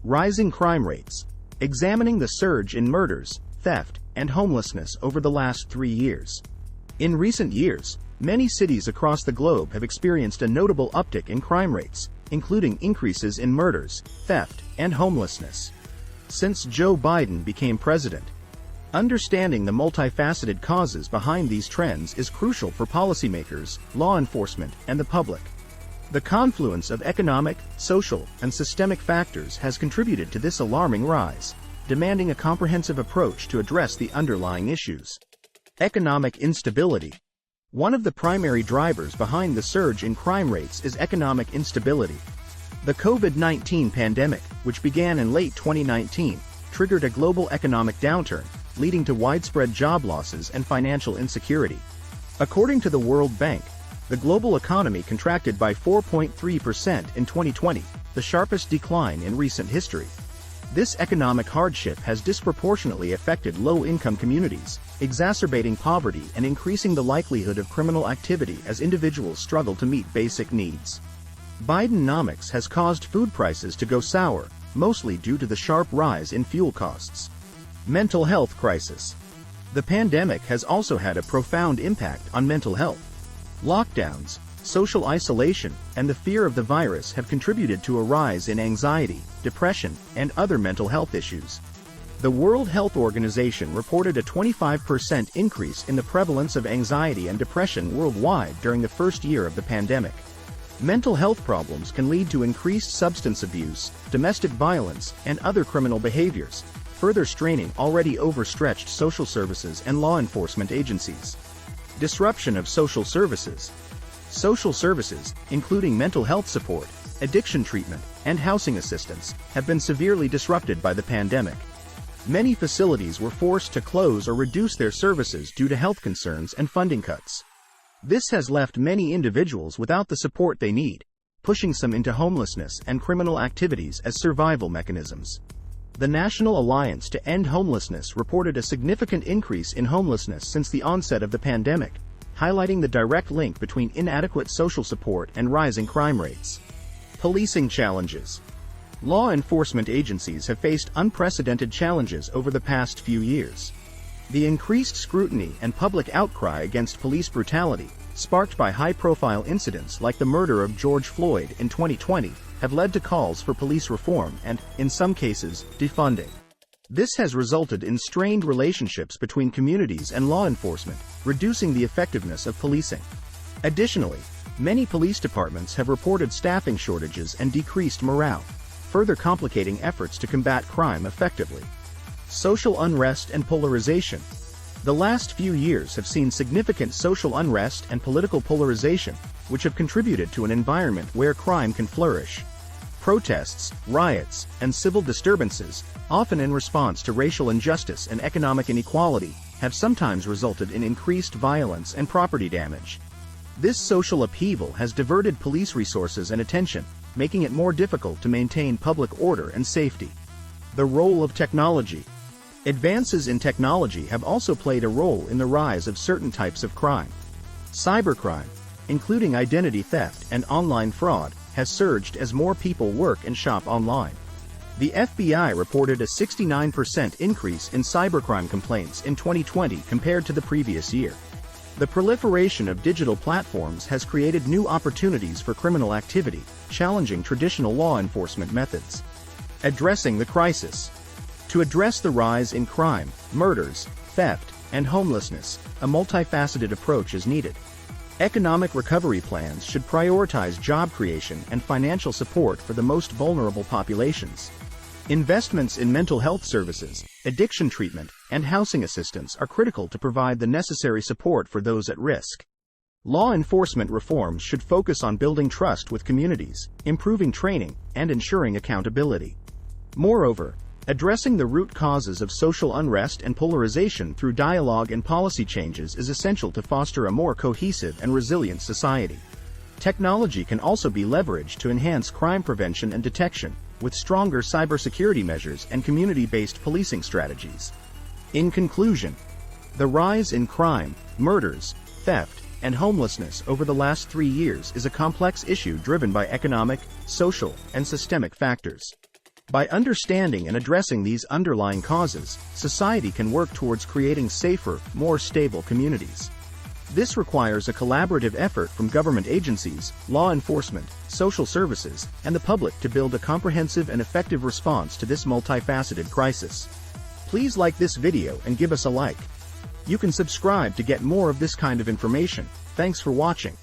Rising crime rates. Examining the surge in murders, theft, and homelessness over the last 3 years. In recent years, many cities across the globe have experienced a notable uptick in crime rates, including increases in murders, theft, and homelessness. Since Joe Biden became president, understanding the multifaceted causes behind these trends is crucial for policymakers, law enforcement, and the public. The confluence of economic, social, and systemic factors has contributed to this alarming rise, demanding a comprehensive approach to address the underlying issues. Economic instability. One of the primary drivers behind the surge in crime rates is economic instability. The COVID-19 pandemic, which began in late 2019, triggered a global economic downturn, leading to widespread job losses and financial insecurity. According to the World Bank, the global economy contracted by 4.3% in 2020, the sharpest decline in recent history. This economic hardship has disproportionately affected low-income communities, exacerbating poverty and increasing the likelihood of criminal activity as individuals struggle to meet basic needs. Bidenomics has caused food prices to go sour, mostly due to the sharp rise in fuel costs. Mental health crisis. The pandemic has also had a profound impact on mental health. Lockdowns, social isolation, and the fear of the virus have contributed to a rise in anxiety, depression, and other mental health issues. The World Health Organization reported a 25% increase in the prevalence of anxiety and depression worldwide during the first year of the pandemic. Mental health problems can lead to increased substance abuse, domestic violence, and other criminal behaviors, further straining already overstretched social services and law enforcement agencies. Disruption of social services. Social services, including mental health support, addiction treatment, and housing assistance, have been severely disrupted by the pandemic. Many facilities were forced to close or reduce their services due to health concerns and funding cuts. This has left many individuals without the support they need, pushing some into homelessness and criminal activities as survival mechanisms. The National Alliance to End Homelessness reported a significant increase in homelessness since the onset of the pandemic, highlighting the direct link between inadequate social support and rising crime rates. Policing challenges. Law enforcement agencies have faced unprecedented challenges over the past few years. The increased scrutiny and public outcry against police brutality, sparked by high-profile incidents like the murder of George Floyd in 2020, have led to calls for police reform and, in some cases, defunding. This has resulted in strained relationships between communities and law enforcement, reducing the effectiveness of policing. Additionally, many police departments have reported staffing shortages and decreased morale, further complicating efforts to combat crime effectively. Social unrest and polarization. The last few years have seen significant social unrest and political polarization, which have contributed to an environment where crime can flourish. Protests, riots, and civil disturbances, often in response to racial injustice and economic inequality, have sometimes resulted in increased violence and property damage. This social upheaval has diverted police resources and attention, making it more difficult to maintain public order and safety. The role of technology. Advances in technology have also played a role in the rise of certain types of crime. Cybercrime, including identity theft and online fraud, has surged as more people work and shop online. The FBI reported a 69% increase in cybercrime complaints in 2020 compared to the previous year. The proliferation of digital platforms has created new opportunities for criminal activity, challenging traditional law enforcement methods. Addressing the crisis. To address the rise in crime, murders, theft, and homelessness, a multifaceted approach is needed. Economic recovery plans should prioritize job creation and financial support for the most vulnerable populations. Investments in mental health services, addiction treatment, and housing assistance are critical to provide the necessary support for those at risk. Law enforcement reforms should focus on building trust with communities, improving training, and ensuring accountability. Moreover, addressing the root causes of social unrest and polarization through dialogue and policy changes is essential to foster a more cohesive and resilient society. Technology can also be leveraged to enhance crime prevention and detection, with stronger cybersecurity measures and community-based policing strategies. In conclusion, the rise in crime, murders, theft, and homelessness over the last 3 years is a complex issue driven by economic, social, and systemic factors. By understanding and addressing these underlying causes, society can work towards creating safer, more stable communities. This requires a collaborative effort from government agencies, law enforcement, social services, and the public to build a comprehensive and effective response to this multifaceted crisis. Please like this video and give us a like. You can subscribe to get more of this kind of information. Thanks for watching.